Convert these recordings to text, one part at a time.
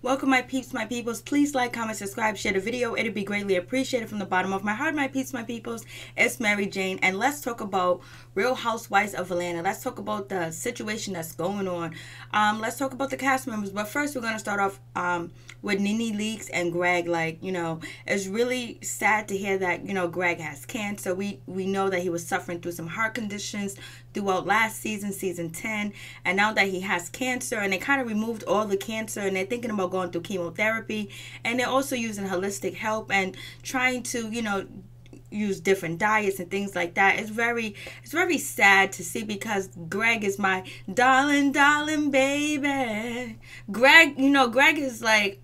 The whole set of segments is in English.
Welcome, my peeps, my peoples. Please like, comment, subscribe, share the video. It'd be greatly appreciated from the bottom of my heart, my peeps, my peoples. It's Mary Jane, and let's talk about Real Housewives of Atlanta. Let's talk about the situation that's going on. Let's talk about the cast members. But first, we're going to start off with NeNe Leakes and Greg. It's really sad to hear that, Greg has cancer. We know that he was suffering through some heart conditions throughout last season, season 10. And now that he has cancer, and they kind of removed all the cancer, and they're thinking about going through chemotherapy, and they're also using holistic help and trying to, use different diets and things like that. It's very sad to see, because Greg is my darling baby. Greg is like,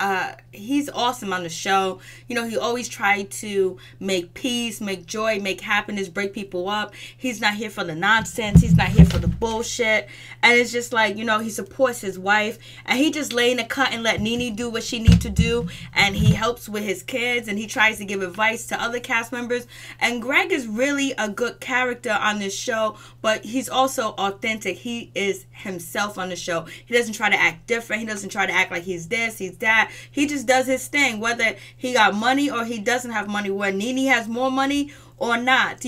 he's awesome on the show. He always tried to make peace, make joy, make happiness, break people up. He's not here for the nonsense. He's not here for the bullshit. And it's just like, he supports his wife, and he just lay in the cut and let NeNe do what she needs to do, and he helps with his kids, and he tries to give advice to other cast members. And Greg is really a good character on this show, but he's also authentic. He is himself on the show. He doesn't try to act different. He doesn't try to act like he's this, he's that. He just does his thing, whether he got money or he doesn't have money, whether NeNe has more money or not,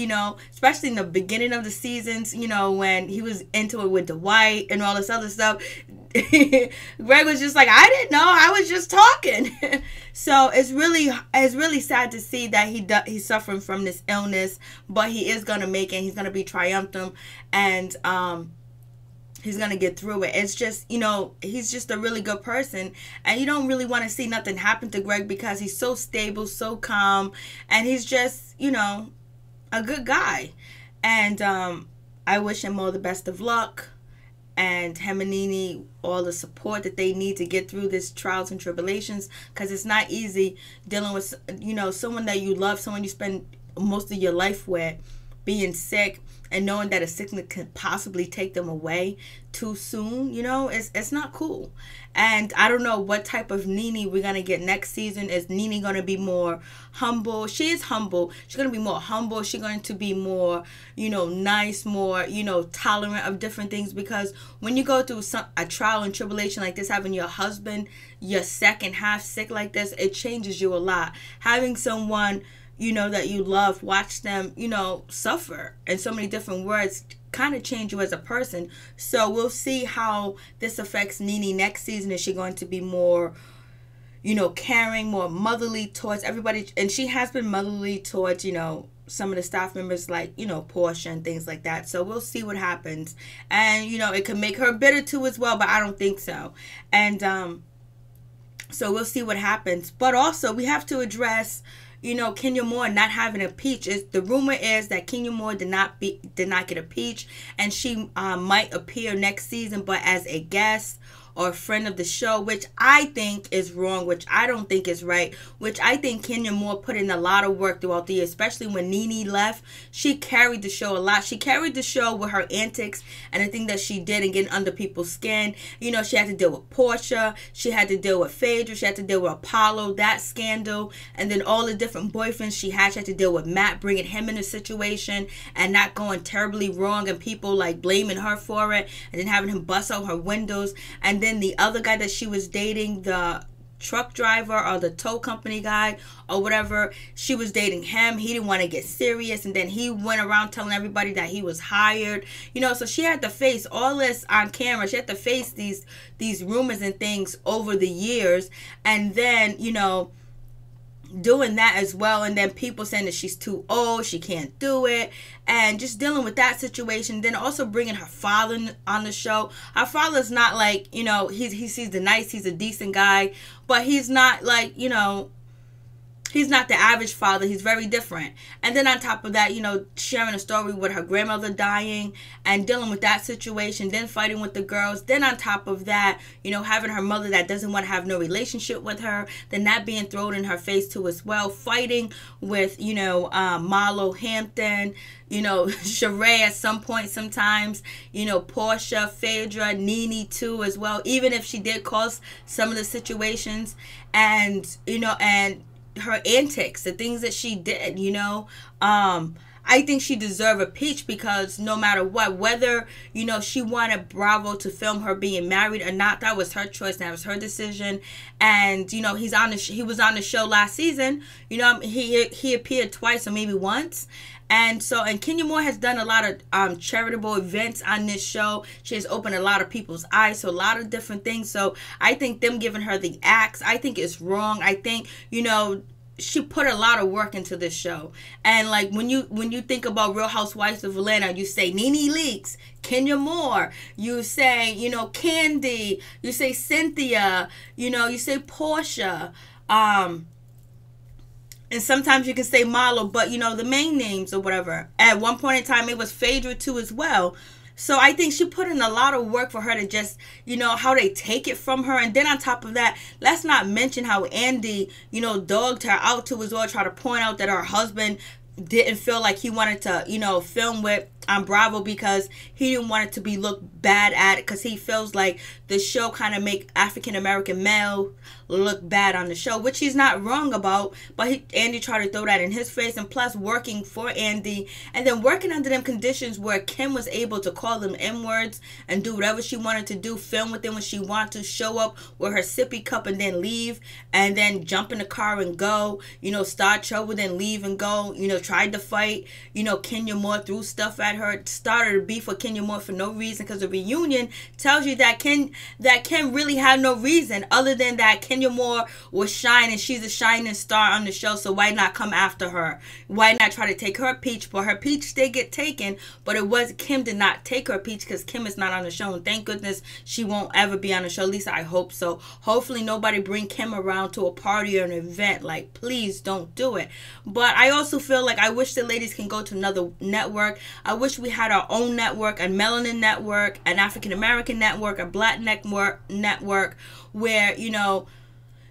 especially in the beginning of the seasons, when he was into it with Dwight and all this other stuff. Greg was just like, I didn't know, I was just talking. So it's really sad to see that he's suffering from this illness, but he is gonna make it. He's gonna be triumphant, and he's gonna get through it. It's just, he's just a really good person, and you don't really want to see nothing happen to Greg, because he's so stable, so calm, and he's just, a good guy. And I wish him all the best of luck, and him and NeNe all the support that they need to get through this trials and tribulations, because it's not easy dealing with, someone that you love, someone you spend most of your life with, being sick, and knowing that a sickness could possibly take them away too soon. It's not cool. And I don't know what type of NeNe we're gonna get next season. Is NeNe gonna be more humble? She is humble. She's gonna be more humble. She's going to be more, nice, more, tolerant of different things. Because when you go through a trial and tribulation like this, having your husband, your second half sick like this, it changes you a lot. Having someone, that you love, watch them, suffer in so many different words, kind of change you as a person. So we'll see how this affects NeNe next season. Is she going to be more, caring, more motherly towards everybody? And she has been motherly towards, some of the staff members, like, Portia and things like that. So we'll see what happens. And, it could make her bitter too as well, but I don't think so. And so we'll see what happens. But also, we have to address, Kenya Moore not having a peach. The rumor is that Kenya Moore did not get a peach, and she might appear next season, but as a guest or a friend of the show, which I think is wrong, which I don't think is right, which I think Kenya Moore put in a lot of work throughout the year, especially when NeNe left. She carried the show a lot. She carried the show with her antics and the thing that she did and getting under people's skin. She had to deal with Portia. She had to deal with Phaedra. She had to deal with Apollo, that scandal, and then all the different boyfriends she had. She had to deal with Matt, bringing him in a situation and not going terribly wrong, and people like blaming her for it, and then having him bust out her windows. And then the other guy that she was dating, the truck driver or the tow company guy or whatever, she was dating him. He didn't want to get serious, and then he went around telling everybody that he was hired. So she had to face all this on camera. She had to face these rumors and things over the years, and then doing that as well, and then people saying that she's too old, she can't do it, and just dealing with that situation. Then also bringing her father on the show. Her father's not like, he's nice, he's a decent guy, but he's not like, he's not the average father. He's very different. And then on top of that, sharing a story with her grandmother dying and dealing with that situation, then fighting with the girls. Then on top of that, having her mother that doesn't want to have no relationship with her, then that being thrown in her face too as well. Fighting with, Marlo Hampton, Sheree at some point sometimes, Portia, Phaedra, NeNe too as well, even if she did cause some of the situations. And, and her antics, the things that she did, I think she deserved a peach because no matter what, whether, you know, she wanted Bravo to film her being married or not, that was her choice. That was her decision. And, you know, he was on the show last season. You know, he appeared twice or maybe once. And so, and Kenya Moore has done a lot of charitable events on this show. She has opened a lot of people's eyes to a lot of different things. So I think them giving her the axe, I think it's wrong. I think, you know, she put a lot of work into this show. And like when you think about Real Housewives of Atlanta, you say NeNe Leakes, Kenya Moore, you say, you know, Candy, you say Cynthia, you know, you say Portia, and sometimes you can say Marlo, but you know, the main names or whatever. At one point in time, it was Phaedra too as well. So I think she put in a lot of work for her to just, you know, how they take it from her. And then on top of that, let's not mention how Andy, you know, dogged her out to as well, try to point out that her husband didn't feel like he wanted to, you know, film with on Bravo because he didn't want it to be looked bad at it, because he feels like the show kind of make African American male look bad on the show, which he's not wrong about. But Andy tried to throw that in his face, and plus working for Andy and then working under them conditions where Kim was able to call them N-words and do whatever she wanted to do, film with them when she wanted to, show up with her sippy cup and then leave, and then jump in the car and go, you know, start trouble, then leave and go, you know, tried to fight, you know, Kenya Moore, threw stuff at her, started a beef with Kenya Moore for no reason, because the reunion tells you that Kim really had no reason other than that Kenya Moore was shining. She's a shining star on the show, so why not come after her? Why not try to take her peach? But her peach did get taken, but it was Kim did not take her peach because Kim is not on the show, and thank goodness she won't ever be on the show. At least I hope so. Hopefully nobody bring Kim around to a party or an event. Like, please don't do it. But I also feel like I wish the ladies can go to another network. I wish we had our own network, a melanin network, an African American network, a black network where, you know,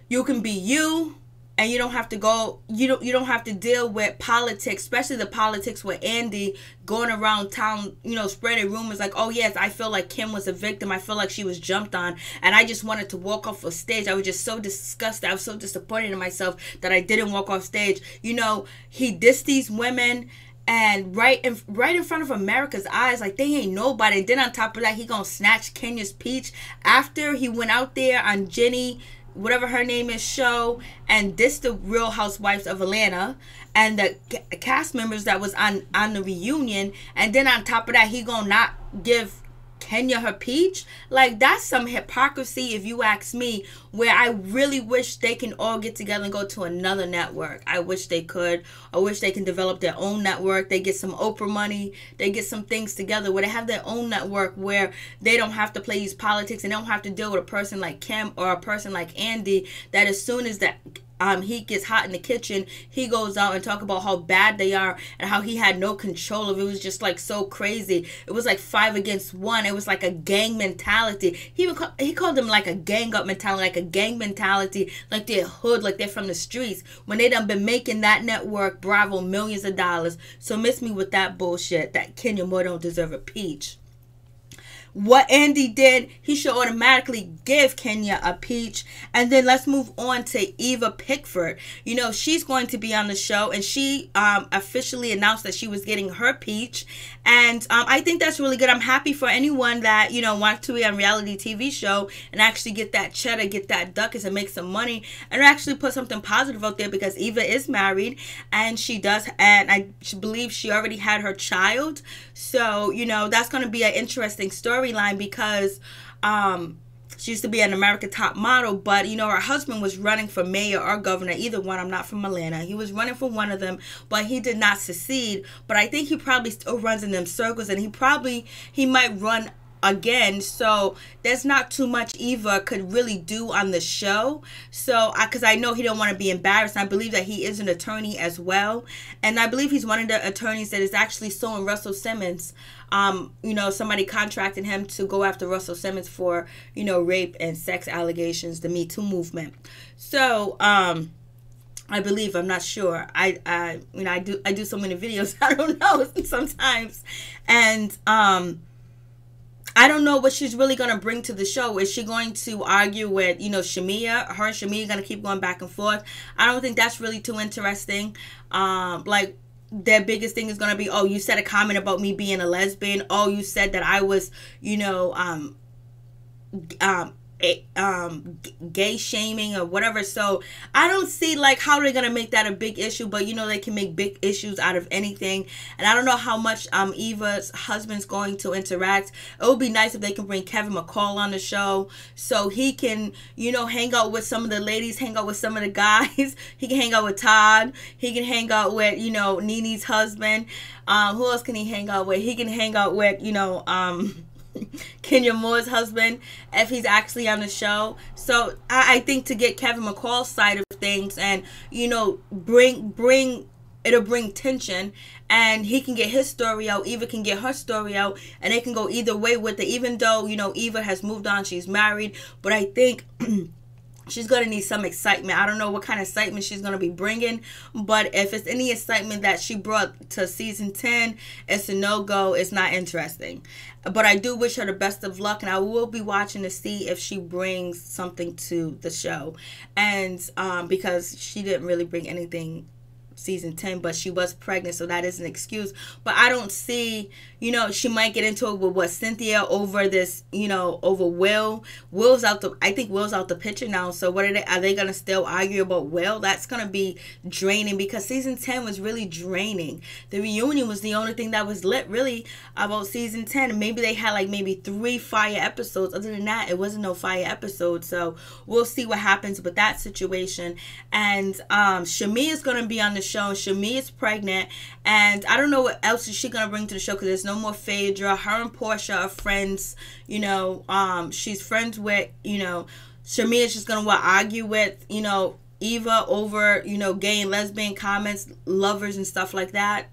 you can be you and you don't have to go, you don't have to deal with politics, especially the politics with Andy going around town, you know, spreading rumors like, oh yes, I feel like Kim was a victim, I feel like she was jumped on, and I just wanted to walk off a stage. I was just so disgusted, I was so disappointed in myself that I didn't walk off stage. You know, he dissed these women, and right in front of America's eyes, like they ain't nobody. And then on top of that, he gonna snatch Kenya's peach after he went out there on Jenny, whatever her name is, show, and dissed the Real Housewives of Atlanta and the cast members that was on the reunion. And then on top of that, he gonna not give Kenya her peach. Like, that's some hypocrisy, if you ask me, where I really wish they can all get together and go to another network. I wish they could. I wish they can develop their own network. They get some Oprah money, they get some things together where they have their own network where they don't have to play these politics, and they don't have to deal with a person like Kim or a person like Andy that as soon as that he gets hot in the kitchen, he goes out and talk about how bad they are and how he had no control of it. It was just like so crazy. It was like 5 against 1. It was like a gang mentality. He called them like a gang up mentality, like a gang mentality, like they're hood, like they're from the streets, when they done been making that network, Bravo, millions of dollars. So miss me with that bullshit that Kenya Moore don't deserve a peach. What Andy did, he should automatically give Kenya a peach. And then let's move on to Eva Pigford. You know, she's going to be on the show, and she officially announced that she was getting her peach. And I think that's really good. I'm happy for anyone that, you know, wants to be on a reality TV show and actually get that cheddar, get that ducats, and make some money, and actually put something positive out there, because Eva is married, and she does, and I believe she already had her child. So, you know, that's going to be an interesting storyline, because she used to be an American Top Model, but, you know, her husband was running for mayor or governor, either one. I'm not from Atlanta. He was running for one of them, but he did not succeed. But I think he probably still runs in them circles, and he might run again. So there's not too much Eva could really do on the show. So because I know he don't want to be embarrassed. I believe that he is an attorney as well, and I believe he's one of the attorneys that is actually suing Russell Simmons. You know, somebody contracted him to go after Russell Simmons for, you know, rape and sex allegations, the Me Too movement. So I believe, I'm not sure. I do so many videos, I don't know sometimes, and I don't know what she's really going to bring to the show. Is she going to argue with, you know, Shamia? Her and Shamia going to keep going back and forth? I don't think that's really too interesting. Like, their biggest thing is going to be, oh, you said a comment about me being a lesbian. Oh, you said that I was, you know, gay shaming or whatever. So I don't see like how they're gonna make that a big issue, but you know, they can make big issues out of anything. And I don't know how much Eva's husband's going to interact. It would be nice if they can bring Kevin McCall on the show so he can, you know, hang out with some of the ladies, hang out with some of the guys. He can hang out with Todd, he can hang out with, you know, NeNe's husband. Who else can he hang out with? He can hang out with, you know, Kenya Moore's husband, if he's actually on the show. So I think to get Kevin McCall's side of things and, you know, it'll bring tension, and he can get his story out, Eva can get her story out, and they can go either way with it. Even though, you know, Eva has moved on, she's married, but I think she's going to need some excitement. I don't know what kind of excitement she's going to be bringing, but if it's any excitement that she brought to season 10, it's a no-go. It's not interesting. But I do wish her the best of luck, and I will be watching to see if she brings something to the show. And because she didn't really bring anything season 10, but she was pregnant, so that is an excuse. But I don't see, you know, she might get into it with what, Cynthia over this, you know, over Will. Will's out the, I think Will's out the picture now. So what are they gonna still argue about Will? That's gonna be draining, because season 10 was really draining. The reunion was the only thing that was lit really about season 10. Maybe they had like maybe 3 fire episodes. Other than that, it wasn't no fire episode. So we'll see what happens with that situation. And Shami is gonna be on the show. Shami is pregnant, and I don't know what else is she gonna bring to the show, because there's no more Phaedra. Her and Portia are friends, you know. She's friends with, you know, Shami is just gonna argue with, you know, Eva over, you know, gay and lesbian comments, lovers and stuff like that.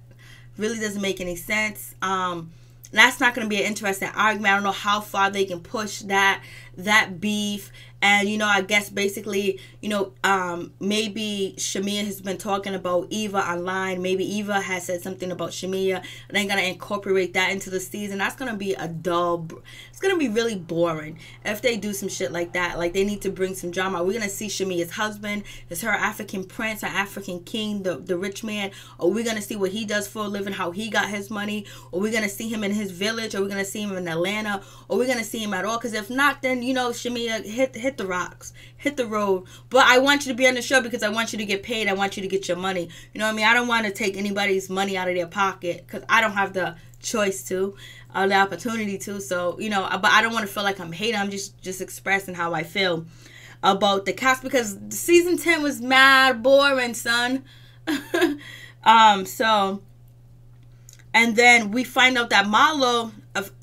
Really doesn't make any sense. That's not going to be an interesting argument. I don't know how far they can push that beef. And, you know, I guess basically, you know, maybe Shamia has been talking about Eva online. Maybe Eva has said something about Shamia, and they're going to incorporate that into the season. That's going to be a dull, it's going to be really boring if they do some shit like that. Like, they need to bring some drama. We're going to see Shamia's husband. Is her African prince, her African king, the rich man? Or we're going to see what he does for a living, how he got his money? Or we're going to see him in his village? Or we're going to see him in Atlanta? Or we're going to see him at all? Because if not, then, you know, Shamia, hit the rocks, hit the road. But I want you to be on the show because I want you to get paid. I want you to get your money. You know what I mean? I don't want to take anybody's money out of their pocket, because I don't have the choice to, the opportunity to. So, you know, but I don't want to feel like I'm hating. I'm just expressing how I feel about the cast, because season 10 was mad boring, son. So, and then we find out that Marlo,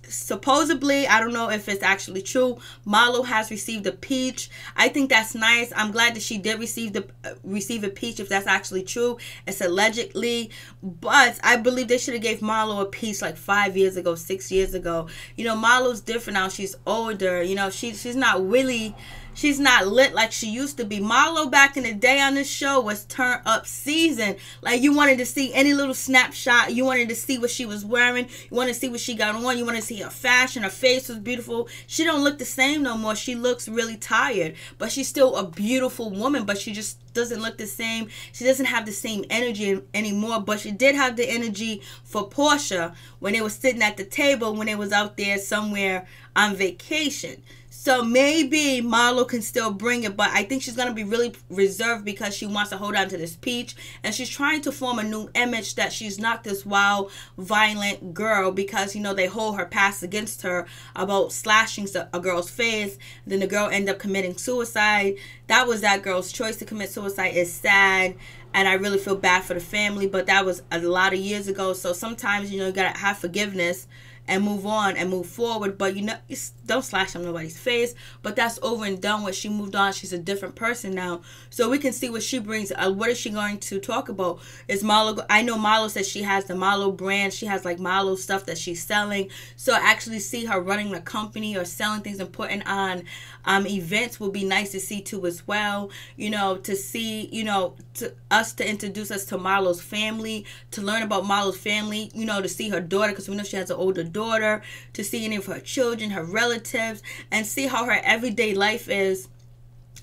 supposedly, I don't know if it's actually true, Marlo has received a peach. I think that's nice. I'm glad that she did receive a peach, if that's actually true. It's allegedly, but I believe they should have gave Marlo a peach like 5 years ago, 6 years ago. You know, Marlo's different now. She's older. You know, she's not really, she's not lit like she used to be. Marlo back in the day on this show was turn up season. Like, you wanted to see any little snapshot. You wanted to see what she was wearing. You want to see what she got on. You want to see her fashion. Her face was beautiful. She don't look the same no more. She looks really tired, but she's still a beautiful woman, but she just doesn't look the same. She doesn't have the same energy anymore, but she did have the energy for Portia when they were sitting at the table, when they was out there somewhere on vacation. So maybe Marlo can still bring it, but I think she's going to be really reserved because she wants to hold on to this peach. And she's trying to form a new image that she's not this wild, violent girl, because, you know, they hold her past against her about slashing a girl's face. Then the girl ended up committing suicide. That was that girl's choice to commit suicide. It's sad. And I really feel bad for the family, but that was a lot of years ago. So sometimes, you know, you got to have forgiveness and move on and move forward. But, you know, don't slash on nobody's face. But that's over and done with. She moved on. She's a different person now. So we can see what she brings. What is she going to talk about? Is Marlo, I know Marlo says she has the Marlo brand. She has like Marlo stuff that she's selling. So actually see her running a company or selling things and putting on events will be nice to see too as well. You know, to see, you know, to introduce us to Marlo's family, to learn about Marlo's family, you know, to see her daughter, because we know she has an older daughter, to see any of her children, her relatives, and see how her everyday life is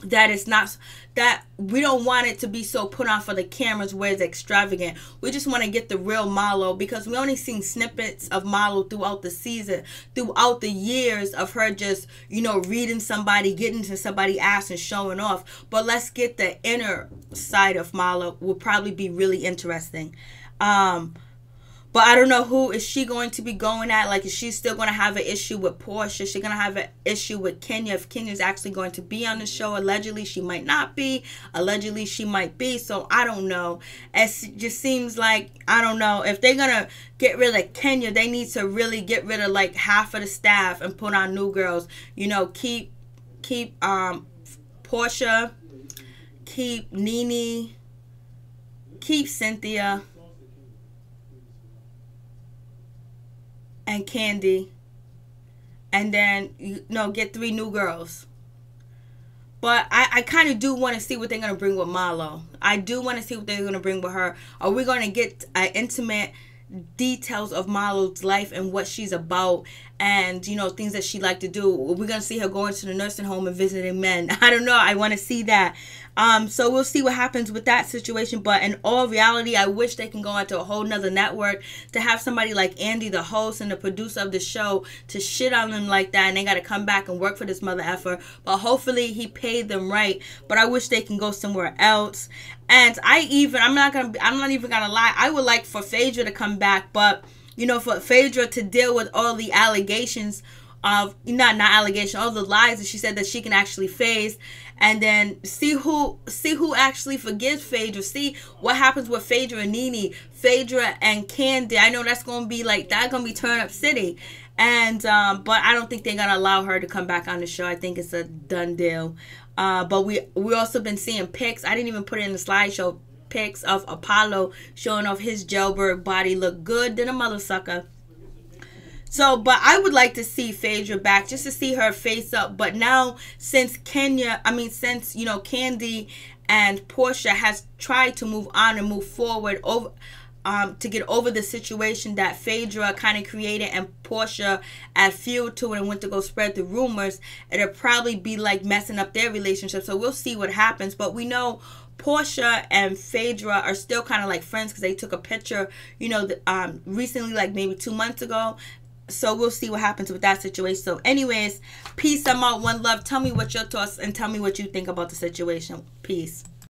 that it's not, that we don't want it to be so put on for the cameras where it's extravagant. We just want to get the real Marlo, because we only seen snippets of Marlo throughout the season, throughout the years of her just, you know, reading somebody, getting to somebody's ass and showing off. But let's get the inner side of Marlo. Will probably be really interesting. But I don't know, who is she going to be going at? Like, is she still going to have an issue with Porsha? Is she going to have an issue with Kenya? If Kenya's actually going to be on the show, allegedly she might not be. Allegedly she might be. So I don't know. It just seems like, I don't know. If they're going to get rid of Kenya, they need to really get rid of like half of the staff and put on new girls. You know, keep Porsha, keep NeNe, keep Cynthia, and Candy, and then, you know, get 3 new girls. But I kind of do want to see what they're going to bring with Marlo. I do want to see what they're going to bring with her. Are we going to get intimate details of Marlo's life and what she's about, and, you know, things that she like to do? We're going to see her going to the nursing home and visiting men. I don't know. I want to see that. So we'll see what happens with that situation. But in all reality, I wish they can go into a whole nother network to have somebody like Andy, the host and the producer of the show, to shit on them like that, and they got to come back and work for this mother effer. But hopefully he paid them right. But I wish they can go somewhere else. And I'm not even gonna lie, I would like for Phaedra to come back, but, you know, for Phaedra to deal with all the allegations of, not allegations, all the lies that she said that she can actually face, and then see who actually forgives Phaedra. See what happens with Phaedra and NeNe, Phaedra and Candy. I know that's gonna be like, that's gonna be turn up city. And but I don't think they're gonna allow her to come back on the show. I think it's a done deal. But we also been seeing pics. I didn't even put it in the slideshow. Pics of Apollo showing off his jailbird body. Look good than a mother sucker. So, but I would like to see Phaedra back, just to see her face up. But now, since you know, Candy and Porsha has tried to move on and move forward over, to get over the situation that Phaedra kind of created and Porsha add fuel to it and went to go spread the rumors, it'll probably be like messing up their relationship. So we'll see what happens. But we know Porsha and Phaedra are still kind of like friends, because they took a picture, you know, recently, like maybe 2 months ago. So we'll see what happens with that situation. So anyways, peace. I'm out. One love. Tell me what your thoughts, and tell me what you think about the situation. Peace.